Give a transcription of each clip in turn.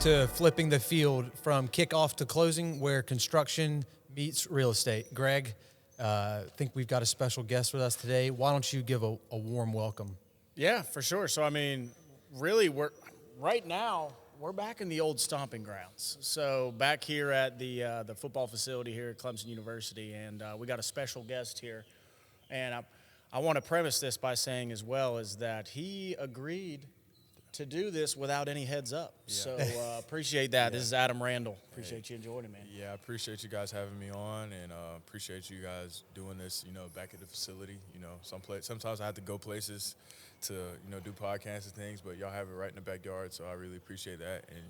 to Flipping the Field, from kickoff to closing, where construction meets real estate. Greg, I think we've got a special guest with us today. Why don't you give a warm welcome? Yeah, for sure. So, I mean, really, right now, we're back in the old stomping grounds. So back here at the football facility here at Clemson University, and we got a special guest here. And I want to premise this by saying as well is that he agreed to do this without any heads up. Yeah. So appreciate that. Yeah. This is Adam Randall. Appreciate you joining, man. Yeah, I appreciate you guys having me on, and appreciate you guys doing this, back at the facility. Sometimes I have to go places to, do podcasts and things, but y'all have it right in the backyard, so I really appreciate that. And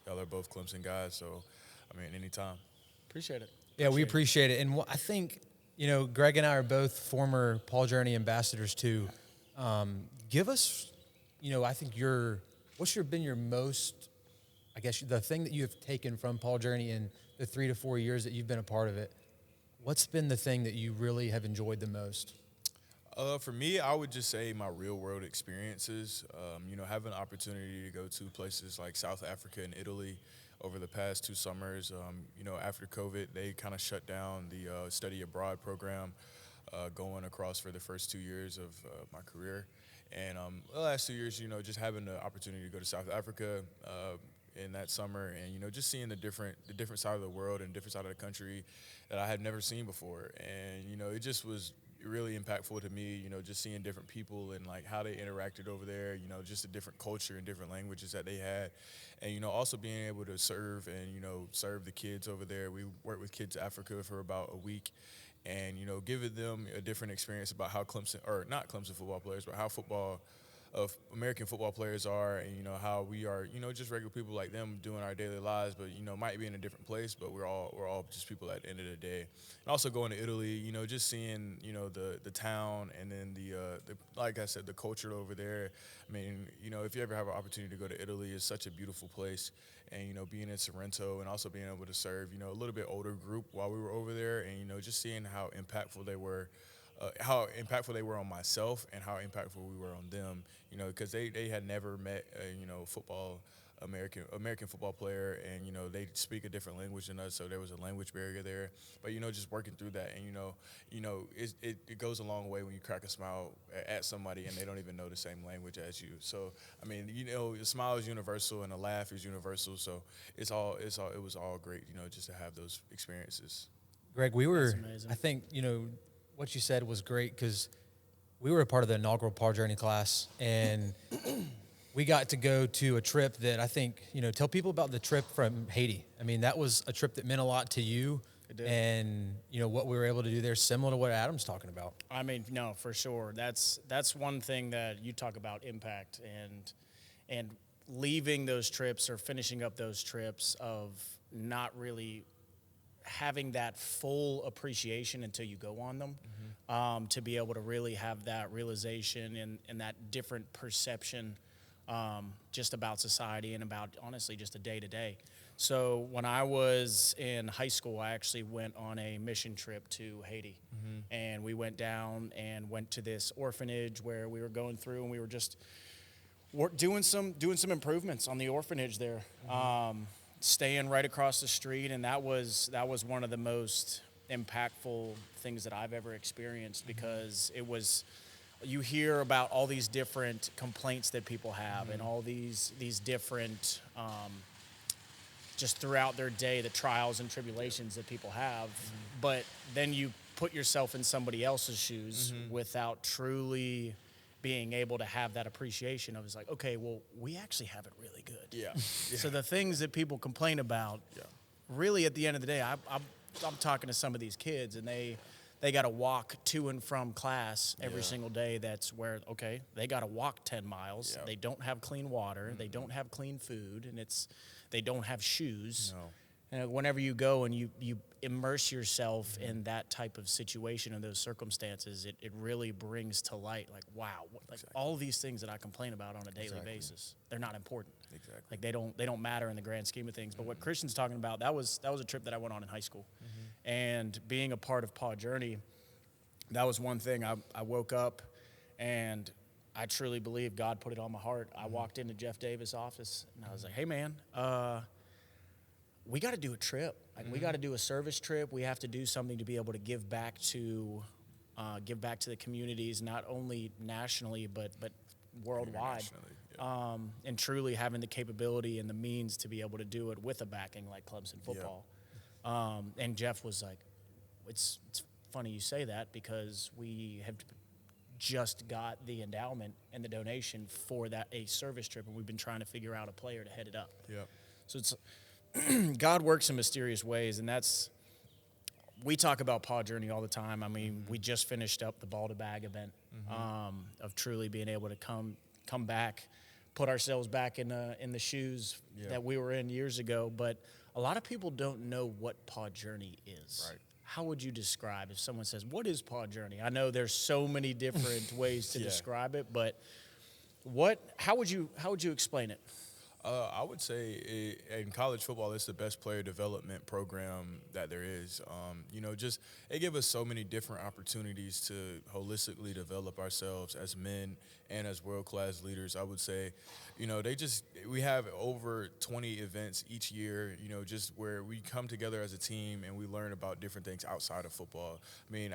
y'all are both Clemson guys, so, anytime. Appreciate it. Yeah, we appreciate it. And I think, Greg and I are both former Paul Journey ambassadors too. Give us, I think what's been your most, I guess, the thing that you have taken from Paul Journey in the 3 to 4 years that you've been a part of it? What's been the thing that you really have enjoyed the most? For me, I would just say my real-world experiences. Having an opportunity to go to places like South Africa and Italy over the past 2 summers. After COVID, they kind of shut down the study abroad program going across for the first 2 years of my career. And the last 2 years, just having the opportunity to go to South Africa in that summer, and just seeing the different side of the world and different side of the country that I had never seen before, and it just was really impactful to me. Just seeing different people and like how they interacted over there. Just the different culture and different languages that they had, and also being able to serve and serve the kids over there. We worked with Kids Africa for about a week. And, giving them a different experience about how not Clemson football players, but how American football players are, and, how we are, just regular people like them doing our daily lives, but, might be in a different place, but we're all just people at the end of the day. And also going to Italy, just seeing, the town, and then the like I said, the culture over there. If you ever have an opportunity to go to Italy, it's such a beautiful place. And, being in Sorrento and also being able to serve, a little bit older group while we were over there, and, just seeing how impactful they were on myself and how impactful we were on them, because they had never met a, American football player, and, they speak a different language than us, so there was a language barrier there. But, just working through that, and, it goes a long way when you crack a smile at somebody and they don't even know the same language as you. So, a smile is universal and a laugh is universal, so it was all great, just to have those experiences. Greg, I think, what you said was great, because we were a part of the inaugural Paul Journey class, and we got to go to a trip that I think, tell people about the trip from Haiti. That was a trip that meant a lot to you. It did. And, what we were able to do there, similar to what Adam's talking about. No, for sure. That's one thing that you talk about, impact, and leaving those trips or finishing up those trips of not really having that full appreciation until you go on them, to be able to really have that realization and that different perception just about society and about, honestly, just a day-to-day. So when I was in high school, I actually went on a mission trip to Haiti. And we went down and went to this orphanage where we were going through, and we were just doing some improvements on the orphanage there. Staying right across the street, and that was one of the most impactful things that I've ever experienced, because it was, you hear about all these different complaints that people have, and all these different just throughout their day, the trials and tribulations that people have, but then you put yourself in somebody else's shoes without truly being able to have that appreciation of, it's like, okay, well, we actually have it really good. Yeah. So the things that people complain about, really at the end of the day, I'm talking to some of these kids, and they got to walk to and from class every single day. That's where, okay, they got to walk 10 miles. They don't have clean water. They don't have clean food, and they don't have shoes. No. And whenever you go and you immerse yourself in that type of situation and those circumstances, it really brings to light, like, wow, all of these things that I complain about on a daily basis, they're not important. Exactly. Like, they don't matter in the grand scheme of things. But what Christian's talking about, that was a trip that I went on in high school. And being a part of Paul Journey, that was one thing. I woke up and I truly believe God put it on my heart. I walked into Jeff Davis' office and I was like, hey man, we got to do a trip. Like we got to do a service trip. We have to do something to be able to give back to the communities, not only nationally but worldwide. And truly having the capability and the means to be able to do it with a backing like Clemson football. And Jeff was like, it's funny you say that because we have just got the endowment and the donation for a service trip, and we've been trying to figure out a player to head it up. So it's God works in mysterious ways, and we talk about Paw Journey all the time. I mean, we just finished up the Ball to Bag event of truly being able to come back, put ourselves back in the shoes that we were in years ago. But a lot of people don't know what Paw Journey is. Right. How would you describe if someone says, what is Paw Journey? I know there's so many different ways to describe it, but how would you explain it? I would say in college football, it's the best player development program that there is. Just it gives us so many different opportunities to holistically develop ourselves as men and as world-class leaders. I would say, we have over 20 events each year, just where we come together as a team and we learn about different things outside of football. I mean,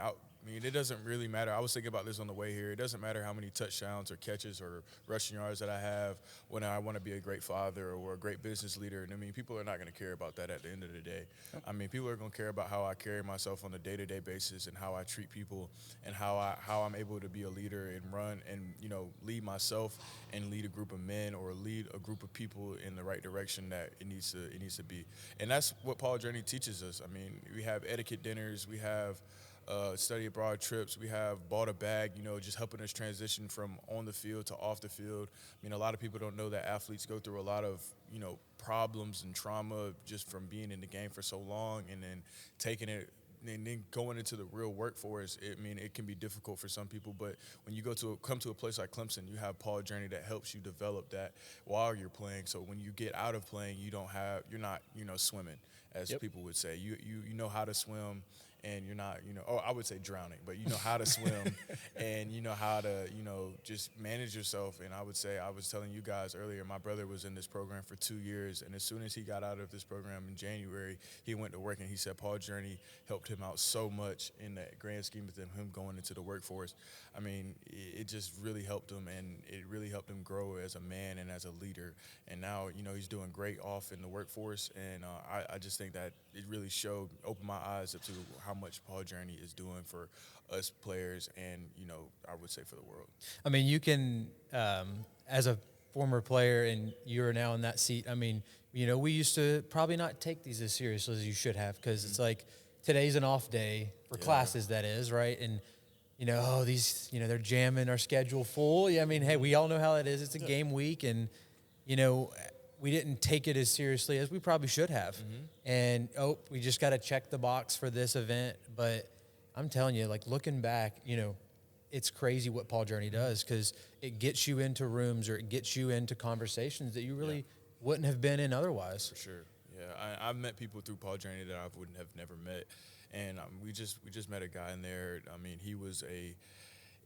it doesn't really matter. I was thinking about this on the way here. It doesn't matter how many touchdowns or catches or rushing yards that I have when I want to be a great father or a great business leader. And, I mean, people are not going to care about that at the end of the day. I mean, people are going to care about how I carry myself on a day-to-day basis and how I treat people and how I'm able to be a leader and run and, lead myself and lead a group of men or lead a group of people in the right direction that it needs to be. And that's what Paul Journey teaches us. I mean, we have etiquette dinners. We have study abroad trips. We have Ball to Bag, just helping us transition from on the field to off the field. I mean, a lot of people don't know that athletes go through a lot of, problems and trauma just from being in the game for so long and then taking it and then going into the real workforce. It can be difficult for some people, but when you come to a place like Clemson, you have Paul Journey that helps you develop that while you're playing. So when you get out of playing, you're not, swimming, as people would say. You know how to swim. And you're not, I would say drowning, but you know how to swim and you know how to, just manage yourself. And I would say, I was telling you guys earlier, my brother was in this program for 2 years. And as soon as he got out of this program in January, he went to work and he said Paul Journey helped him out so much in the grand scheme of him going into the workforce. I mean, it just really helped him, and it really helped him grow as a man and as a leader. And now, he's doing great off in the workforce. And I just think that it really opened my eyes up to how much Paul Journey is doing for us players and, I would say for the world. I mean, you can, as a former player and you're now in that seat, I mean, we used to probably not take these as seriously as you should have because it's like today's an off day for classes, that is, right? And, they're jamming our schedule full. Yeah, I mean, hey, we all know how it is. It's a game week and, we didn't take it as seriously as we probably should have. And, we just got to check the box for this event. But I'm telling you, like, looking back, it's crazy what Paul Journey does because it gets you into rooms or it gets you into conversations that you really wouldn't have been in otherwise. For sure. Yeah, I've met people through Paul Journey that I wouldn't have never met. And we just met a guy in there. I mean, he was a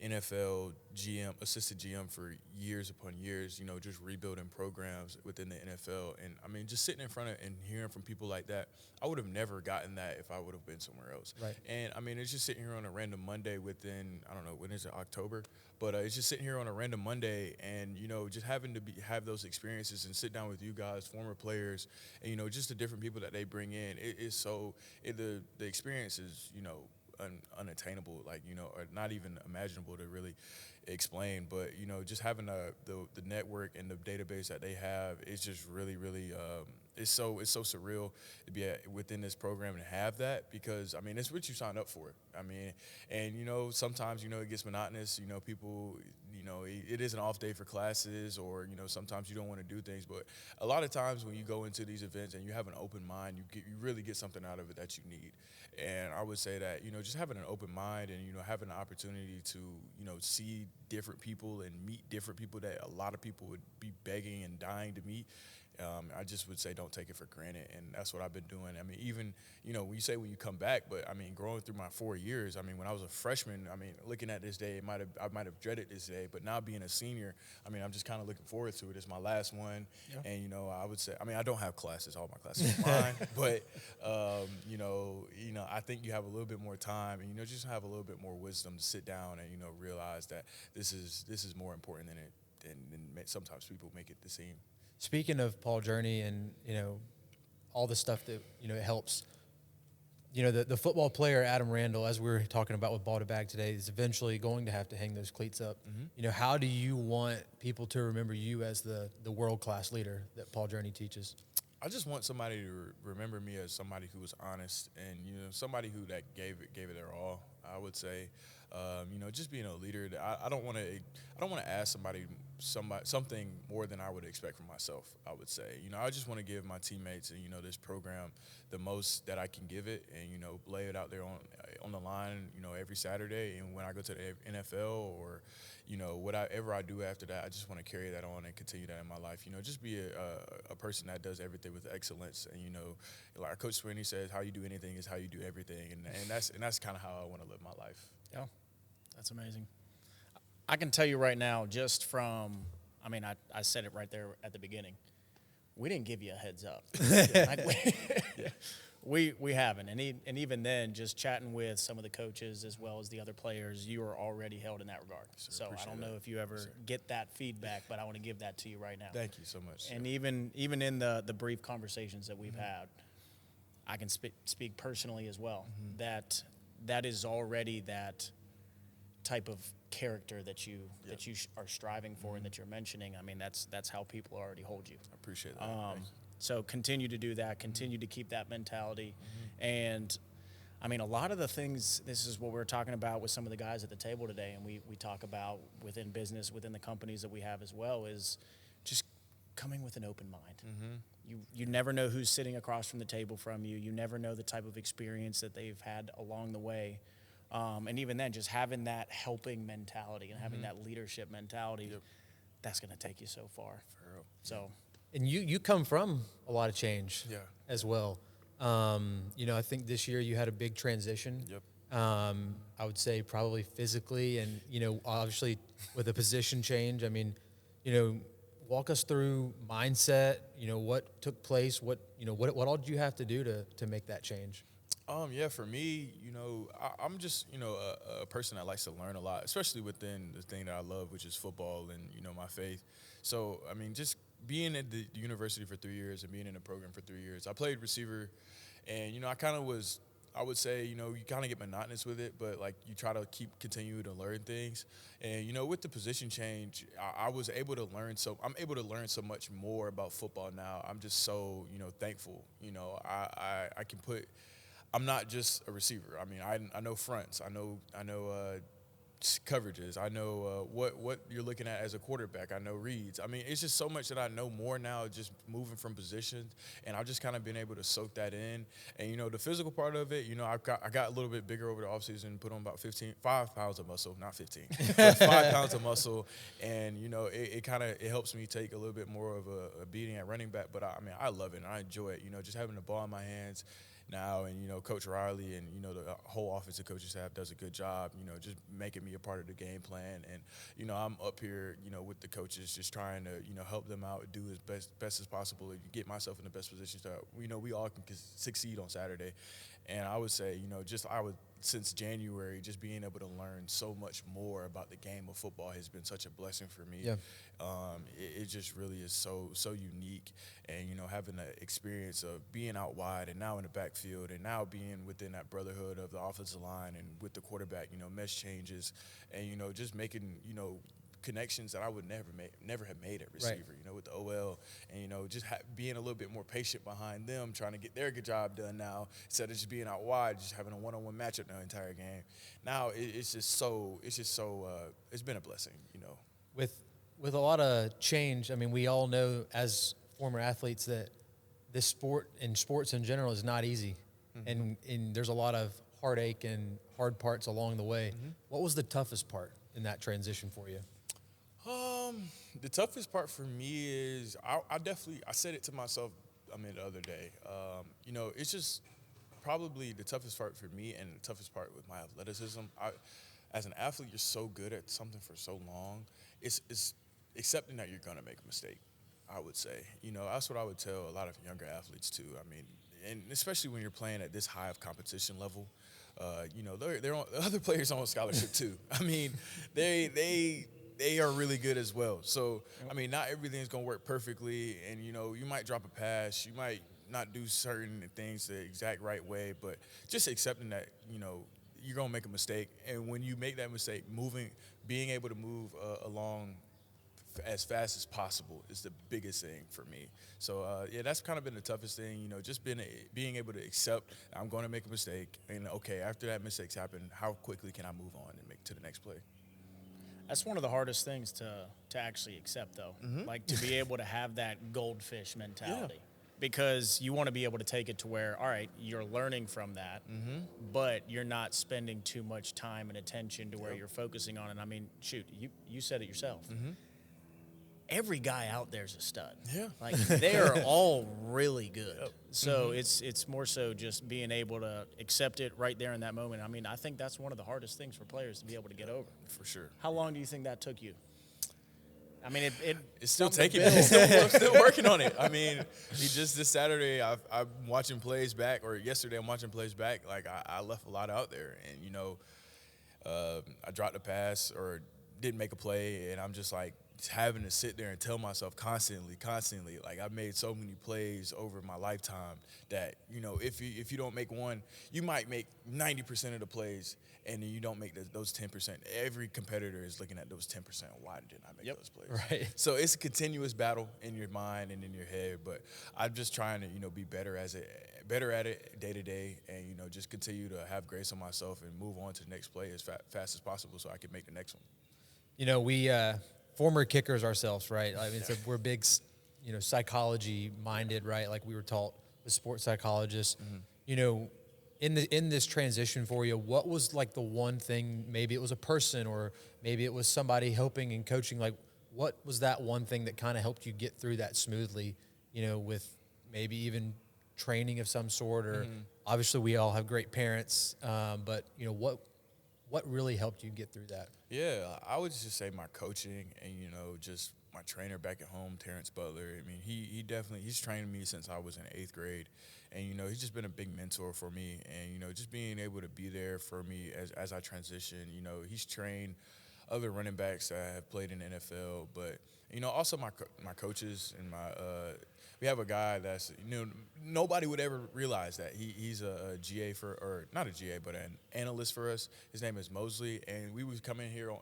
NFL GM, assistant GM for years upon years, just rebuilding programs within the NFL. And, I mean, just sitting in front of and hearing from people like that, I would have never gotten that if I would have been somewhere else. Right. And, I mean, it's just sitting here on a random Monday within, I don't know, when is it, October? But it's just sitting here on a random Monday and, just having to have those experiences and sit down with you guys, former players, and, just the different people that they bring in. The experience is, unattainable, or not even imaginable to really explain. But just having the network and the database that they have is just really, really it's so surreal to be within this program and have that because I mean it's what you signed up for. I mean, and sometimes it gets monotonous. People it is an off day for classes or sometimes you don't want to do things. But a lot of times when you go into these events and you have an open mind, you really get something out of it that you need. And I would say that just having an open mind and having the opportunity to see different people and meet different people that a lot of people would be begging and dying to meet. I just would say don't take it for granted, and that's what I've been doing. I mean, even, when you say when you come back, but I mean, growing through my 4 years, I mean, when I was a freshman, I mean, looking at this day, I might have dreaded this day, but now being a senior, I mean, I'm just kind of looking forward to it. It's my last one, and I would say, I mean, I don't have classes, all my classes are mine, but I think you have a little bit more time, and just have a little bit more wisdom to sit down and realize that this is more important than sometimes people make it to seem. Speaking of Paul Journey and, all the stuff that, it helps, the football player, Adam Randall, as we were talking about with Ball to Bag today, is eventually going to have to hang those cleats up. Mm-hmm. How do you want people to remember you as the world-class leader that Paul Journey teaches? I just want somebody to remember me as somebody who was honest and, somebody who that gave it their all. I would say, just being a leader. I don't want to ask somebody something more than I would expect from myself. I would say, I just want to give my teammates and this program the most that I can give it, and lay it out there on the line, every Saturday. And when I go to the NFL or whatever I do after that, I just want to carry that on and continue that in my life. Just be a person that does everything with excellence. And like Coach Sweeney says, how you do anything is how you do everything. And that's kind of how I want to live my life. Yeah, that's amazing. I can tell you right now, just from, I said it right there at the beginning. We didn't give you a heads up. We haven't. And even then, just chatting with some of the coaches as well as the other players, you are already held in that regard. So I don't know if you ever get that feedback, but I want to give that to you right now. Thank you so much. And even in the brief conversations that we've had, I can speak personally as well, that is already that type of character that you are striving for and that you're mentioning. I mean, that's how people already hold you. I appreciate that. So continue to do that. Continue to keep that mentality. And, a lot of the things, this is what we're talking about with some of the guys at the table today, and we talk about within business, within the companies that we have as well, is just coming with an open mind. You never know who's sitting across from the table from you. You never know the type of experience that they've had along the way. And even then, just having that helping mentality and having that leadership mentality, that's going to take you so far. For real. So, And you come from a lot of change as well. I think this year you had a big transition. Yep. I would say probably physically and, obviously with a position change. Walk us through mindset, what took place, what all did you have to do to make that change? For me, I'm just, a person that likes to learn a lot, especially within the thing that I love, which is football and, my faith. So, just being at the university for 3 years and being in the program for 3 years, I played receiver and, I would say, you kind of get monotonous with it, but like you try to continue to learn things. And, with the position change, I was able to learn. So I'm able to learn so much more about football now. I'm just so, thankful. I can I'm not just a receiver. I know fronts. I know coverages. I know what you're looking at as a quarterback. I know reads. It's just so much that I know more now, just moving from positions, and I've just kind of been able to soak that in. And the physical part of it, I got a little bit bigger over the offseason, put on about 5 pounds of muscle, not 15, but 5 pounds of muscle, and it helps me take a little bit more of a beating at running back. But I love it and I enjoy it. Just having the ball in my hands now, and Coach Riley and the whole offensive coaching staff does a good job, just making me a part of the game plan. And I'm up here, with the coaches, just trying to help them out, do as best as possible, and get myself in the best position so we all can succeed on Saturday. And I would say, since January, just being able to learn so much more about the game of football has been such a blessing for me. Yeah. It just really is so unique. And, having the experience of being out wide and now in the backfield and now being within that brotherhood of the offensive line and with the quarterback, mesh changes and, just making, connections that I would never have made at receiver, with the OL, and just being a little bit more patient behind them, trying to get their good job done now instead of just being out wide, just having a one-on-one matchup the entire game. Now it's been a blessing, With a lot of change, we all know as former athletes that this sport and sports in general is not easy, and there's a lot of heartache and hard parts along the way. What was the toughest part in that transition for you? The toughest part for me is I said it to myself. The other day. It's just probably the toughest part for me and the toughest part with my athleticism. As an athlete, you're so good at something for so long. It's accepting that you're gonna make a mistake. I would say. That's what I would tell a lot of younger athletes too. And especially when you're playing at this high of competition level. They're on, other players on scholarship too. They are really good as well. So, not everything's going to work perfectly. And, you might drop a pass. You might not do certain things the exact right way. But just accepting that, you're going to make a mistake. And when you make that mistake, being able to move along as fast as possible is the biggest thing for me. So, that's kind of been the toughest thing, just being able to accept I'm going to make a mistake. And, okay, after that mistake's happened, how quickly can I move on and make to the next play? That's one of the hardest things to actually accept, though. Mm-hmm. Like, to be able to have that goldfish mentality. Yeah. Because you want to be able to take it to where, all right, you're learning from that, but you're not spending too much time and attention to where you're focusing on it. Shoot, you said it yourself. Every guy out there is a stud. Yeah. Like, they are all really good. Yep. So it's more so just being able to accept it right there in that moment. I think that's one of the hardest things for players to be able to get over. For sure. How long do you think that took you? It's still taking it. I'm still working on it. Just this Saturday, I'm watching plays back, or yesterday I'm watching plays back. Like, I left a lot out there. And, I dropped a pass or didn't make a play, and I'm just like, having to sit there and tell myself constantly, like, I've made so many plays over my lifetime that, if you don't make one, you might make 90% of the plays, and then you don't make those 10%. Every competitor is looking at those 10%. Why didn't I make those plays? Right. So it's a continuous battle in your mind and in your head, but I'm just trying to, be better at it day to day, and, just continue to have grace on myself and move on to the next play as fast as possible so I can make the next one. We former kickers ourselves, right? We're big, psychology minded, right? Like we were taught as sports psychologists. In this transition for you, what was like the one thing? Maybe it was a person, or maybe it was somebody helping and coaching. Like, what was that one thing that kind of helped you get through that smoothly? With maybe even training of some sort, or obviously we all have great parents, but what really helped you get through that? Yeah, I would just say my coaching and, just my trainer back at home, Terrence Butler. He's trained me since I was in 8th grade. And, he's just been a big mentor for me. And, just being able to be there for me as I transition. He's trained other running backs that have played in the NFL. But, also my coaches and we have a guy that's, nobody would ever realize that. He's a GA or not a GA, but an analyst for us. His name is Mosley, and we would come in here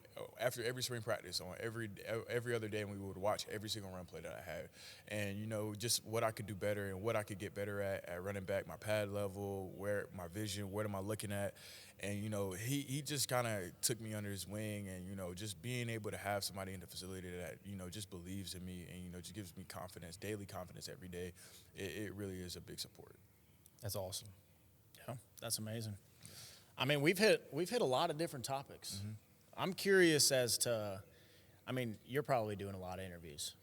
after every spring practice on every other day, and we would watch every single run play that I had. And, just what I could do better and what I could get better at running back, my pad level, where my vision, what am I looking at. And, he just kind of took me under his wing, and, just being able to have somebody in the facility that, just believes in me and, just gives me confidence, daily confidence every day. It really is a big support. That's awesome. Yeah, that's amazing. We've hit a lot of different topics. I'm curious as to, you're probably doing a lot of interviews.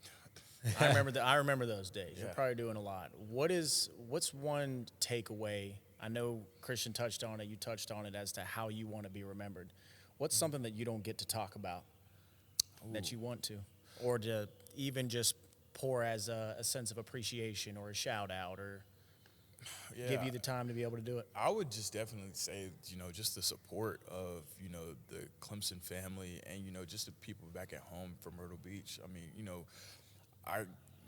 I remember those days. Yeah. You're probably doing a lot. What's one takeaway? I know Christian touched on it. You touched on it as to how you want to be remembered. What's something that you don't get to talk about that you want to, or to even just pour as a sense of appreciation or a shout out, or give you the time to be able to do it? I would just definitely say, just the support of, the Clemson family and, just the people back at home from Myrtle Beach.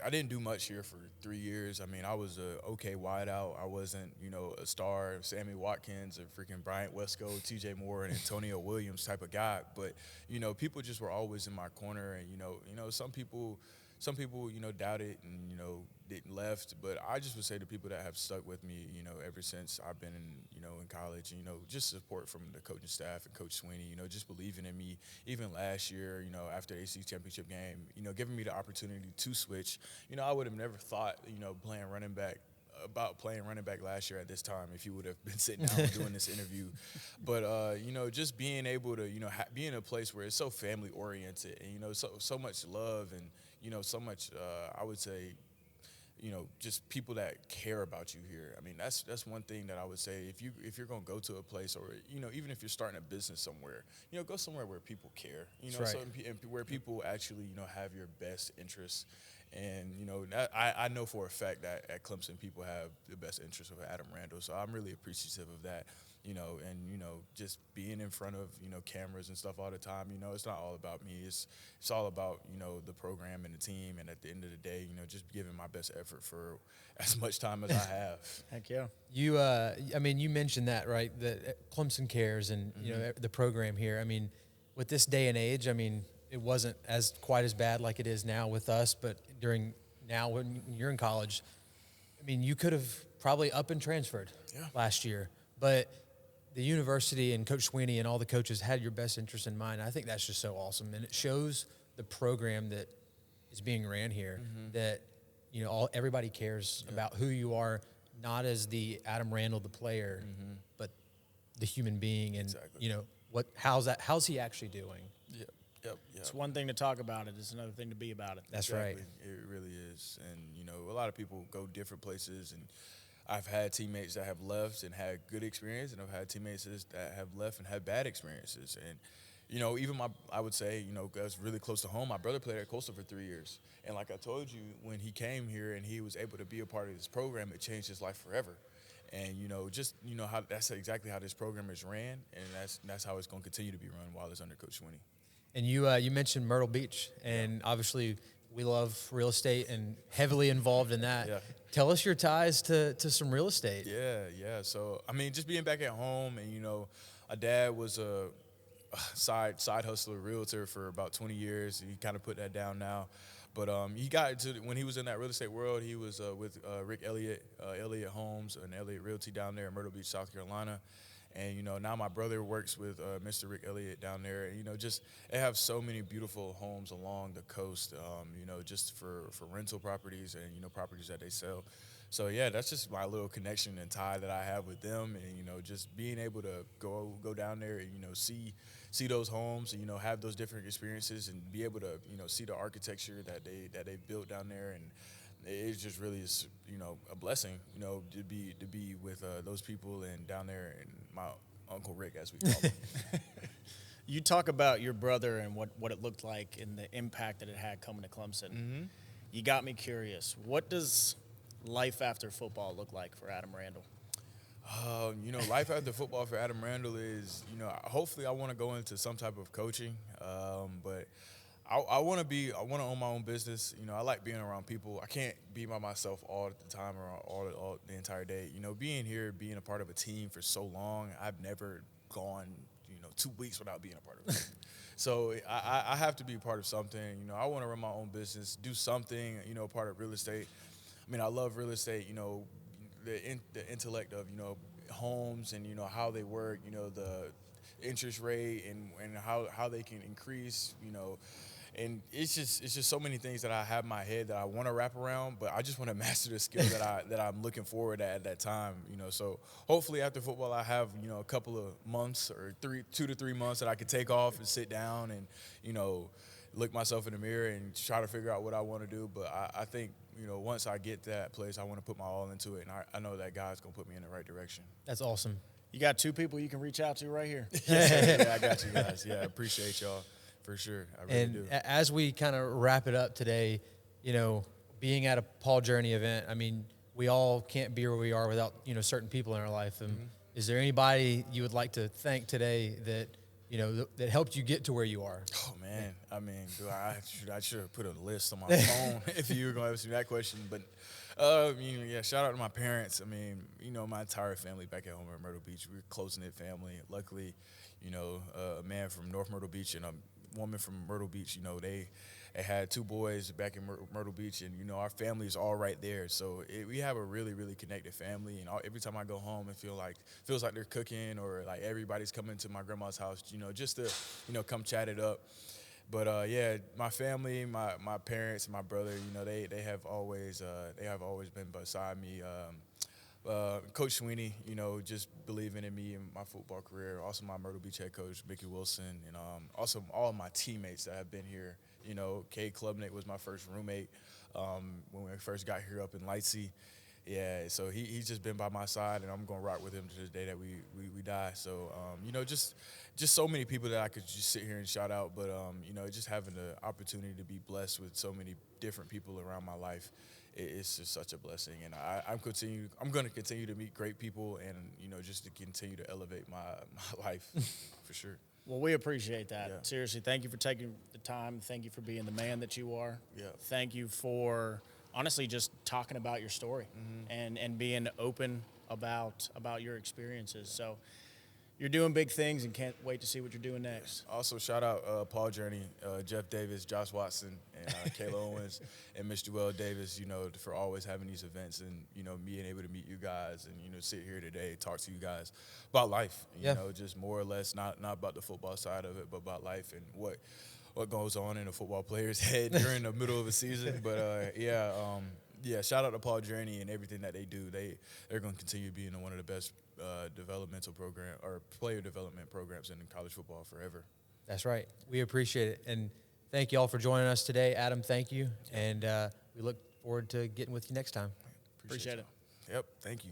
I didn't do much here for 3 years. I was a okay wideout. I wasn't, a star, Sammy Watkins, or freaking Bryant Wesco, T.J. Moore, and Antonio Williams type of guy. But, people just were always in my corner. And, some people, doubted and, didn't left. But I just would say the people that have stuck with me, ever since I've been in college, just support from the coaching staff and Coach Sweeney, just believing in me. Even last year, after the AC championship game, giving me the opportunity to switch. I would have never thought, playing running back about playing running back last year at this time if you would have been sitting down and doing this interview. But, just being able to, be in a place where it's so family oriented and, so much love and, so much, I would say, just people that care about you here. I mean, that's one thing that I would say. If you're gonna go to a place, or even if you're starting a business somewhere, go somewhere where people care. Right. And where people actually have your best interests. And I know for a fact that at Clemson people have the best interest of Adam Randall. So I'm really appreciative of that. And just being in front of cameras and stuff all the time. It's not all about me. It's all about the program and the team. And at the end of the day, just giving my best effort for as much time as I have. Heck yeah. You mentioned that, right? That Clemson cares and the program here. I mean, with this day and age, I mean, it wasn't quite as bad like it is now with us. But when you're in college, I mean, you could have probably up and transferred last year, but the university and Coach Sweeney and all the coaches had your best interest in mind. I think that's just so awesome, and it shows the program that is being ran here that everybody cares about who you are, not as the Adam Randall, the player, but the human being, and how's he actually doing? Yep. It's one thing to talk about it. It's another thing to be about it. That's exactly. right. It really is. And, a lot of people go different places. And I've had teammates that have left and had good experience. And I've had teammates that have left and had bad experiences. And, even I would say, that's really close to home. My brother played at Coastal for 3 years. And like I told you, when he came here and he was able to be a part of this program, it changed his life forever. And, how that's exactly how this program is ran. And that's how it's going to continue to be run while it's under Coach Sweeney. And you mentioned Myrtle Beach, and obviously we love real estate and heavily involved in that. Yeah. Tell us your ties to some real estate. Yeah. So, I mean, just being back at home and, my dad was a side hustler realtor for about 20 years. He kind of put that down now. But he got into when he was in that real estate world, he was with Rick Elliott, Elliott Homes, and Elliott Realty down there in Myrtle Beach, South Carolina. And, now my brother works with Mr. Rick Elliott down there. And, they have so many beautiful homes along the coast, just for rental properties and, properties that they sell. So, yeah, that's just my little connection and tie that I have with them. And, just being able to go down there and, see those homes and, have those different experiences and be able to, see the architecture that they built down there. And it just really is, a blessing, to be with those people and down there and my Uncle Rick, as we call him. You talk about your brother and what it looked like and the impact that it had coming to Clemson. You got me curious. What does life after football look like for Adam Randall? Life after football for Adam Randall is, hopefully I want to go into some type of coaching, but I want to own my own business. I like being around people. I can't be by myself all the time or all the entire day. Being here, being a part of a team for so long, I've never gone, 2 weeks without being a part of it. So I have to be a part of something. I want to run my own business, do something, part of real estate. I mean, I love real estate, the intellect of, homes and, how they work, the interest rate and how they can increase, and it's just so many things that I have in my head that I want to wrap around, but I just want to master the skill that I'm looking forward at that time, So hopefully after football I have a couple of months or 2 to 3 months that I could take off and sit down and look myself in the mirror and try to figure out what I want to do. But I think once I get to that place, I want to put my all into it, and I know that God's gonna put me in the right direction. That's awesome. You got 2 people you can reach out to right here. Yeah, I got you guys. Yeah, I appreciate y'all. For sure, I really do. And as we kind of wrap it up today, being at a Paul Journey event, I mean, we all can't be where we are without, certain people in our life. And is there anybody you would like to thank today that, that helped you get to where you are? Oh, man. I mean, I should have put a list on my phone if you were going to ask me that question. But, shout out to my parents. I mean, my entire family back at home at Myrtle Beach. We're a close-knit family. Luckily, a man from North Myrtle Beach and a woman from Myrtle Beach, they had 2 boys back in Myrtle Beach, and our family is all right there. So we have a really, really connected family, and every time I go home, it feels like they're cooking or like everybody's coming to my grandma's house, just to come chat it up. Yeah, my family, my parents, and my brother, they have always been beside me. Coach Sweeney, just believing in me and my football career. Also, my Myrtle Beach head coach, Mickey Wilson, and also all of my teammates that have been here. Kay Klubnik was my first roommate when we first got here up in Lightsey. Yeah, so he's just been by my side, and I'm going to rock with him to the day that we die. So, just so many people that I could just sit here and shout out. But, just having the opportunity to be blessed with so many different people around my life, it's just such a blessing. And I'm going to continue to meet great people and, just to continue to elevate my life for sure. Well, we appreciate that. Yeah. Seriously, thank you for taking the time. Thank you for being the man that you are. Yeah. Thank you for honestly just talking about your story and being open about your experiences. So you're doing big things and can't wait to see what you're doing next. Also, shout out Paul Journey, Jeff Davis, Josh Watson, and Kayla Owens, and Mr. Joel Davis, for always having these events and, being able to meet you guys and, sit here today, talk to you guys about life, just more or less, not about the football side of it, but about life and what goes on in a football player's head during the middle of a season. But, shout out to Paul Journey and everything that they do. They're going to continue being one of the best developmental program or player development programs in college football forever. That's right. We appreciate it. And thank you all for joining us today. Adam, thank you. And we look forward to getting with you next time. Appreciate it. Yep. Thank you.